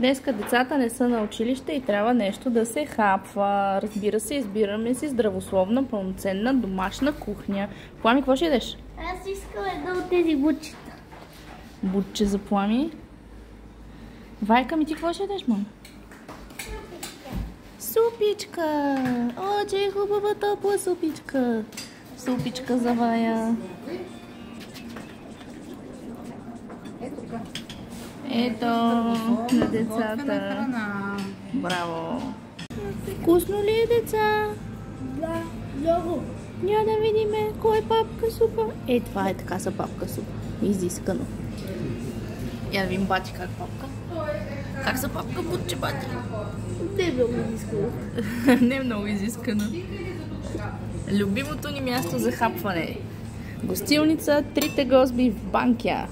Днеска децата не са на училище и трябва нещо да се хапва. Разбира се, избираме си здравословна, пълноценна домашна кухня. Плами, какво ще ядеш? Аз искам едно от тези бутчета. Бутче за Плами. Вайка ми, ти какво ще ядеш, мама? Супичка! О, че е хубава топла супичка! Супичка за Вая. Ето на децата. Браво! Вкусно ли е, деца? Да, много. Няма да видиме кой е папка супа. Е, това е така са папка супа. Изискано. Я да видим бати как папка. Как са папка бутче, бати? Не е много изискано. Не е много изискано. Любимото ни място за хапване. Гостилница Трите гозби в Банкя.